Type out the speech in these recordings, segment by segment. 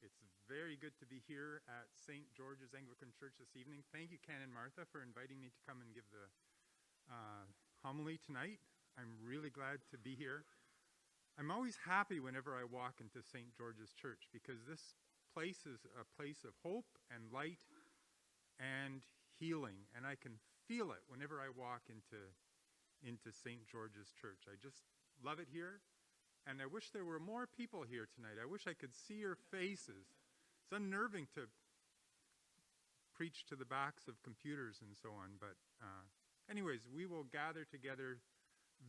It's very good to be here at St. George's Anglican Church this evening. Thank you, Ken and Martha, for inviting me to come and give the homily tonight. I'm really glad to be here. I'm always happy whenever I walk into St. George's Church because this place is a place of hope and light and healing, and I can feel it whenever I walk into St. George's Church. I just love it here. And I wish there were more people here tonight. I wish I could see your faces. It's unnerving to preach to the backs of computers and so on. But anyways, we will gather together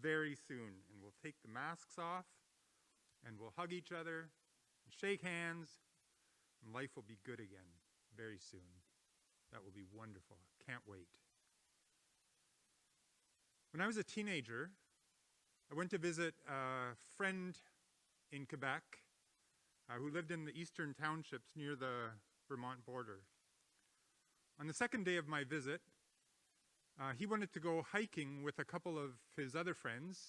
very soon. And we'll take the masks off. And we'll hug each other. And shake hands. And life will be good again very soon. That will be wonderful. Can't wait. When I was a teenager, I went to visit a friend in Quebec who lived in the eastern townships near the Vermont border. On the second day of my visit, he wanted to go hiking with a couple of his other friends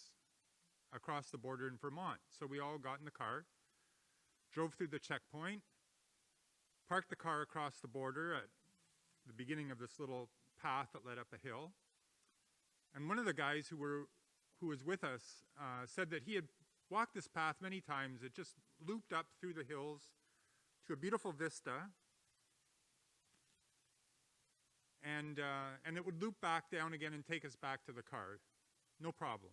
across the border in Vermont. So we all got in the car, drove through the checkpoint, parked the car across the border at the beginning of this little path that led up a hill. And one of the guys who was with us said that he had walked this path many times. It just looped up through the hills to a beautiful vista. And it would loop back down again and take us back to the car. No problem.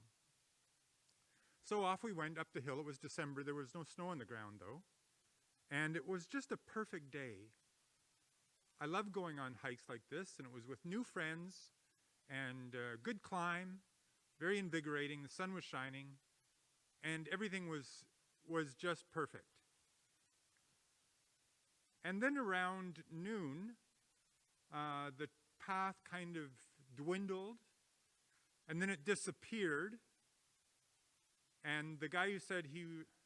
So off we went up the hill. It was December. There was no snow on the ground, though. And it was just a perfect day. I love going on hikes like this, and it was with new friends and good climb. Very invigorating. The sun was shining, and everything was just perfect. And then around noon, the path kind of dwindled, and then it disappeared. And the guy who said he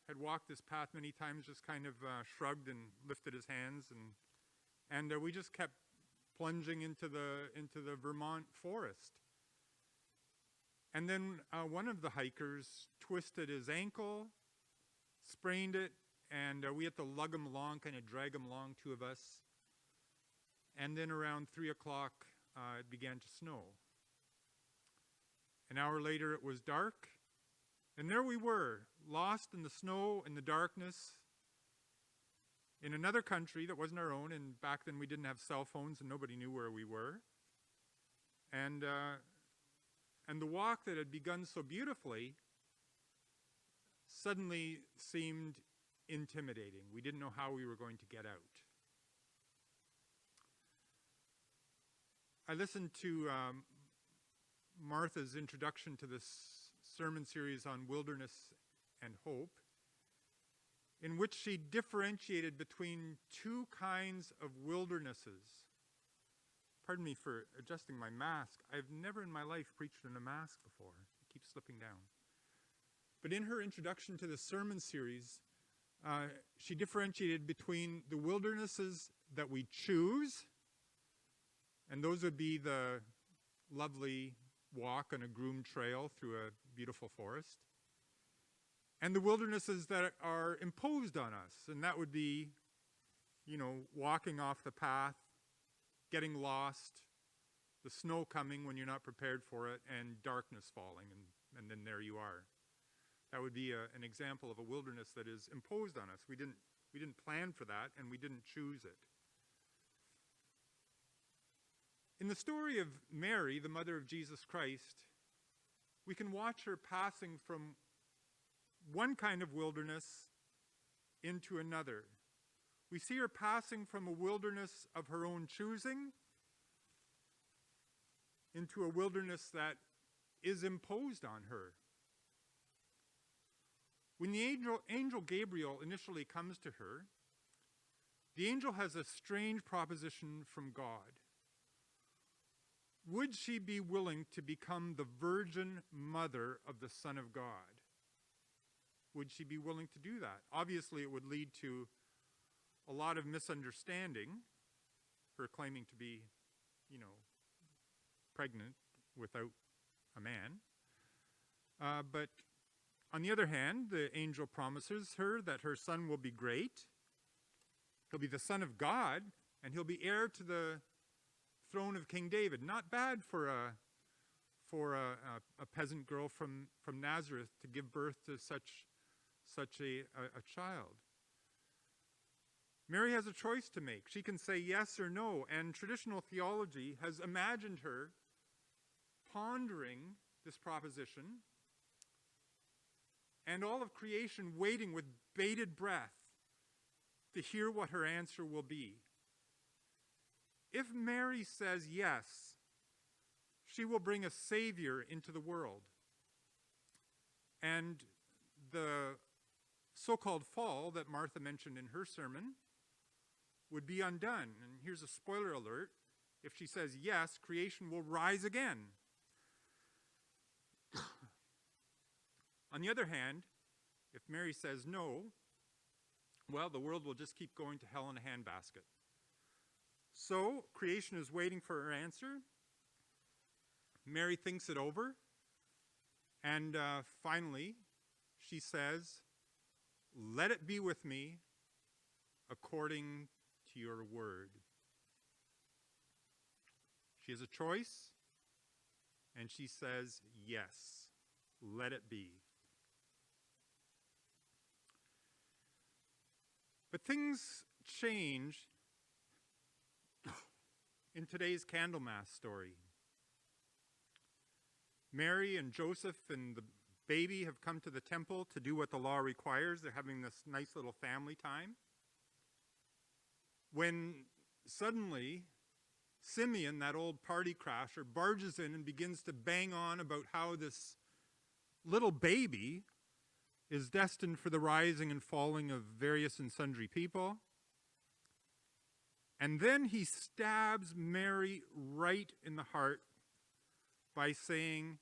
had walked this path many times just kind of shrugged and lifted his hands, and we just kept plunging into the Vermont forest. And then one of the hikers twisted his ankle, sprained it, and we had to lug him along, kind of drag him along, two of us. And then around 3 o'clock, it began to snow. An hour later, it was dark. And there we were, lost in the snow and the darkness, in another country that wasn't our own. And back then, we didn't have cell phones, and nobody knew where we were. And the walk that had begun so beautifully suddenly seemed intimidating. We didn't know how we were going to get out. I listened to Martha's introduction to this sermon series on wilderness and hope, in which she differentiated between two kinds of wildernesses. Pardon me for adjusting my mask. I've never in my life preached in a mask before. It keeps slipping down. But in her introduction to the sermon series, she differentiated between the wildernesses that we choose, and those would be the lovely walk on a groomed trail through a beautiful forest, and the wildernesses that are imposed on us, and that would be, walking off the path, getting lost, the snow coming when you're not prepared for it, and darkness falling, and then there you are. That would be an example of a wilderness that is imposed on us. We didn't plan for that, and we didn't choose it. In the story of Mary, the mother of Jesus Christ, we can watch her passing from one kind of wilderness into another. We see her passing from a wilderness of her own choosing into a wilderness that is imposed on her. When the angel Gabriel initially comes to her, the angel has a strange proposition from God. Would she be willing to become the virgin mother of the Son of God? Would she be willing to do that? Obviously, it would lead to a lot of misunderstanding, her claiming to be, pregnant without a man. But on the other hand, the angel promises her that her son will be great, He'll be the son of God, and he'll be heir to the throne of King David. Not bad for a peasant girl from Nazareth to give birth to such a child. Mary has a choice to make. She can say yes or no, and traditional theology has imagined her pondering this proposition and all of creation waiting with bated breath to hear what her answer will be. If Mary says yes, she will bring a Savior into the world. And the so-called fall that Martha mentioned in her sermon would be undone. And here's a spoiler alert. If she says yes, creation will rise again. On the other hand, if Mary says no, well, the world will just keep going to hell in a handbasket. So, creation is waiting for her answer. Mary thinks it over. And finally, she says, "Let it be with me according to your word." She has a choice, and she says, yes, let it be. But things change in today's Candlemas story. Mary and Joseph and the baby have come to the temple to do what the law requires. They're having this nice little family time. When suddenly Simeon, that old party crasher, barges in and begins to bang on about how this little baby is destined for the rising and falling of various and sundry people. And then he stabs Mary right in the heart by saying,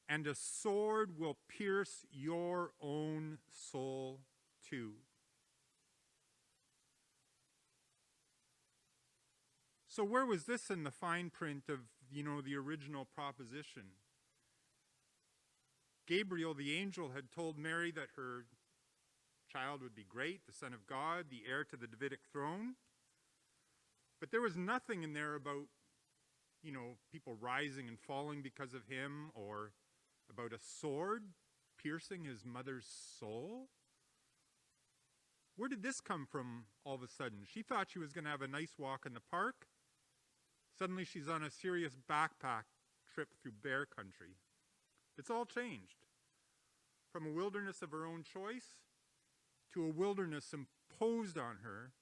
"And a sword will pierce your own soul too." So where was this in the fine print of, the original proposition? Gabriel, the angel, had told Mary that her child would be great, the Son of God, the heir to the Davidic throne. But there was nothing in there about, people rising and falling because of him, or about a sword piercing his mother's soul. Where did this come from all of a sudden? She thought she was going to have a nice walk in the park. Suddenly she's on a serious backpack trip through bear country. It's all changed. From a wilderness of her own choice to a wilderness imposed on her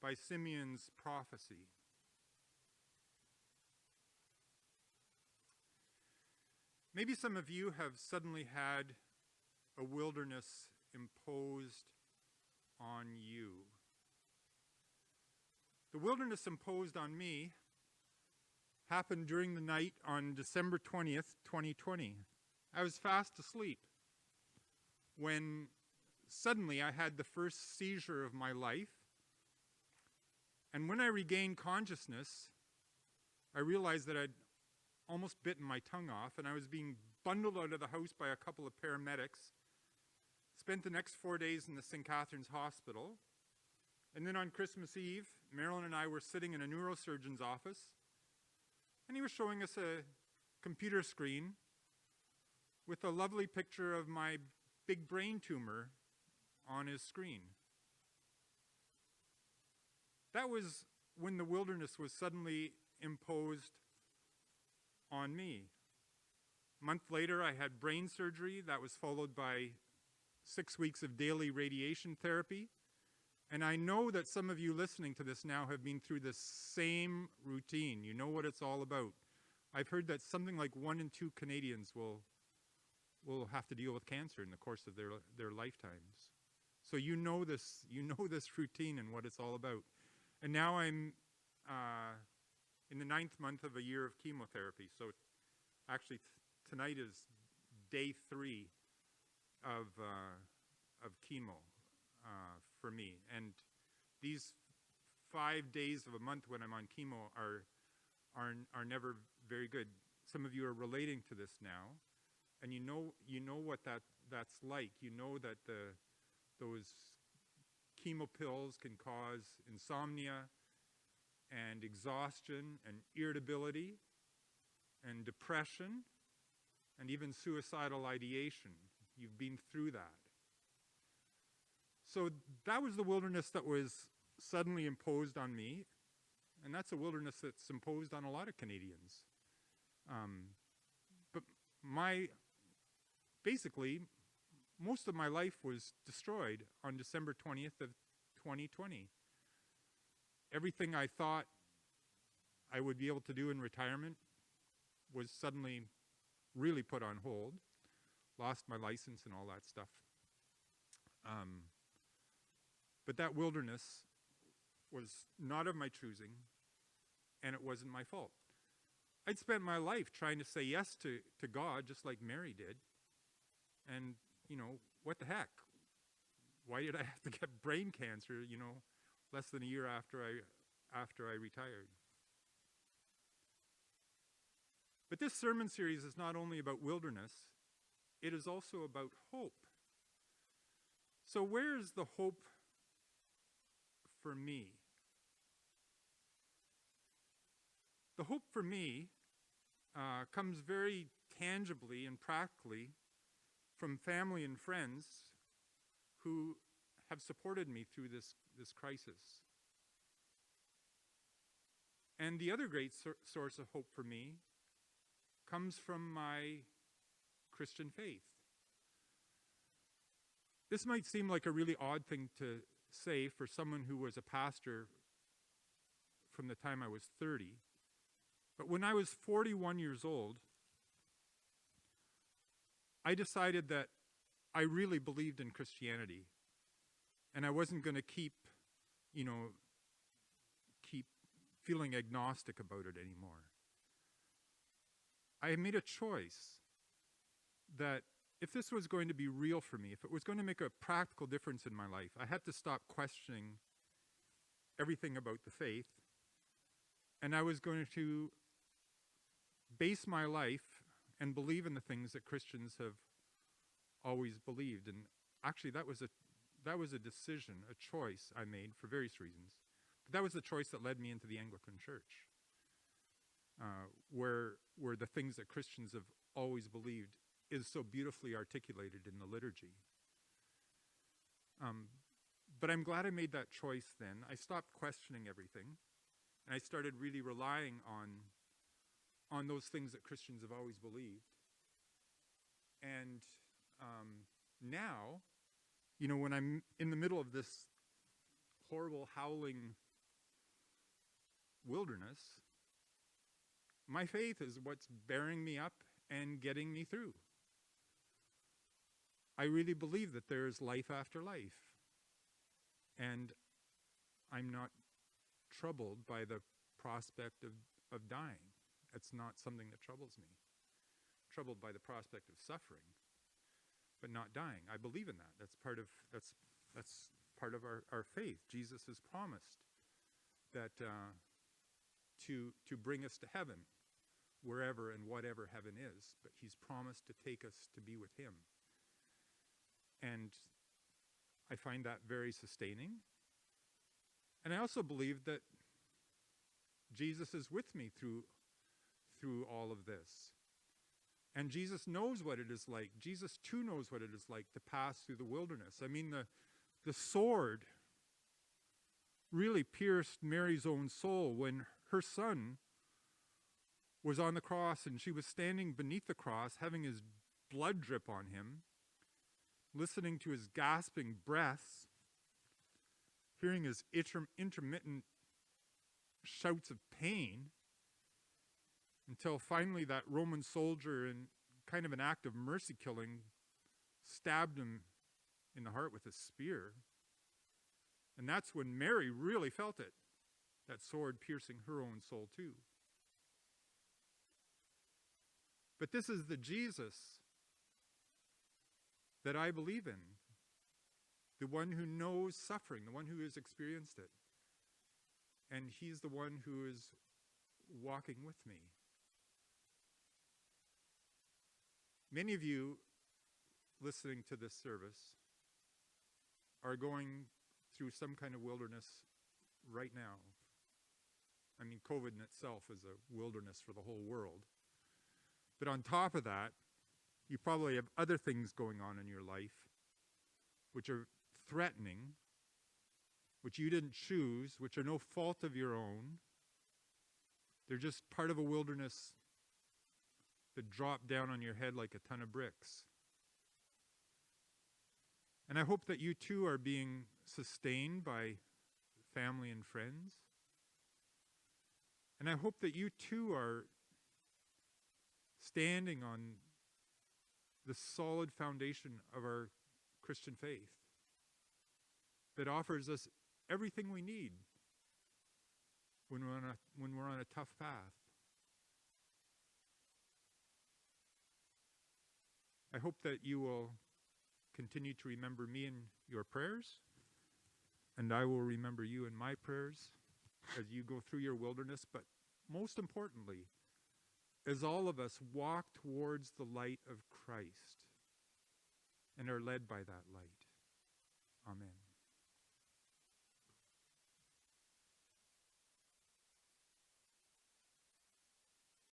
by Simeon's prophecy. Maybe some of you have suddenly had a wilderness imposed on you. The wilderness imposed on me happened during the night on December 20th, 2020. I was fast asleep when suddenly I had the first seizure of my life. And when I regained consciousness, I realized that I'd almost bitten my tongue off, and I was being bundled out of the house by a couple of paramedics. Spent the next 4 days in the St. Catherine's Hospital. And then on Christmas Eve, Marilyn and I were sitting in a neurosurgeon's office, and he was showing us a computer screen with a lovely picture of my big brain tumor on his screen. That was when the wilderness was suddenly imposed on me. A month later, I had brain surgery. That was followed by 6 weeks of daily radiation therapy. And I know that some of you listening to this now have been through the same routine. You know what it's all about. I've heard that something like 1 in 2 Canadians will have to deal with cancer in the course of their lifetimes. So you know this routine and what it's all about. And now I'm in the 9th month of a year of chemotherapy. So actually tonight is day 3 of chemo for me. And these 5 days of a month when I'm on chemo are never very good. Some of you are relating to this now, and you know what that's like. You know that those chemo pills can cause insomnia and exhaustion and irritability and depression and even suicidal ideation. You've been through that. So that was the wilderness that was suddenly imposed on me, and that's a wilderness that's imposed on a lot of Canadians. But basically, most of my life was destroyed on December 20th of 2020. Everything I thought I would be able to do in retirement was suddenly really put on hold. Lost my license and all that stuff. But that wilderness was not of my choosing, and it wasn't my fault. I'd spent my life trying to say yes to God, just like Mary did. And, what the heck? Why did I have to get brain cancer, less than a year after I retired? But this sermon series is not only about wilderness, it is also about hope. So where is the hope for me? The hope for me comes very tangibly and practically from family and friends who have supported me through this crisis. And the other great source of hope for me comes from my Christian faith. This might seem like a really odd thing to say for someone who was a pastor from the time I was 30. But when I was 41 years old, I decided that I really believed in Christianity. And I wasn't going to keep feeling agnostic about it anymore. I made a choice that if this was going to be real for me, if it was going to make a practical difference in my life, I had to stop questioning everything about the faith, and I was going to base my life and believe in the things that Christians have always believed. And actually, that was a decision, a choice I made for various reasons. But that was the choice that led me into the Anglican Church, where the things that Christians have always believed is so beautifully articulated in the liturgy. But I'm glad I made that choice then. I stopped questioning everything, and I started really relying on those things that Christians have always believed. And now, when I'm in the middle of this horrible, howling wilderness, my faith is what's bearing me up and getting me through. I really believe that there is life after life. And I'm not troubled by the prospect of dying. It's not something that troubles me. I'm troubled by the prospect of suffering, but not dying. I believe in that. That's part of our faith. Jesus has promised that to bring us to heaven, wherever and whatever heaven is, but he's promised to take us to be with him. And I find that very sustaining. And I also believe that Jesus is with me through all of this. And Jesus knows what it is like. Jesus too knows what it is like to pass through the wilderness. I mean, the sword really pierced Mary's own soul when her son was on the cross and she was standing beneath the cross, having his blood drip on him, listening to his gasping breaths, hearing his intermittent shouts of pain, until finally that Roman soldier, in kind of an act of mercy killing, stabbed him in the heart with a spear. And that's when Mary really felt it, that sword piercing her own soul too. But this is the Jesus that I believe in, the one who knows suffering, the one who has experienced it. And he's the one who is walking with me. Many of you listening to this service are going through some kind of wilderness right now. I mean, COVID in itself is a wilderness for the whole world. But on top of that, you probably have other things going on in your life which are threatening, which you didn't choose, which are no fault of your own. They're just part of a wilderness that dropped down on your head like a ton of bricks. And I hope that you too are being sustained by family and friends. And I hope that you too are standing on the solid foundation of our Christian faith that offers us everything we need when we're on a tough path. I hope that you will continue to remember me in your prayers, and I will remember you in my prayers as you go through your wilderness, but most importantly, as all of us walk towards the light of Christ and are led by that light. Amen.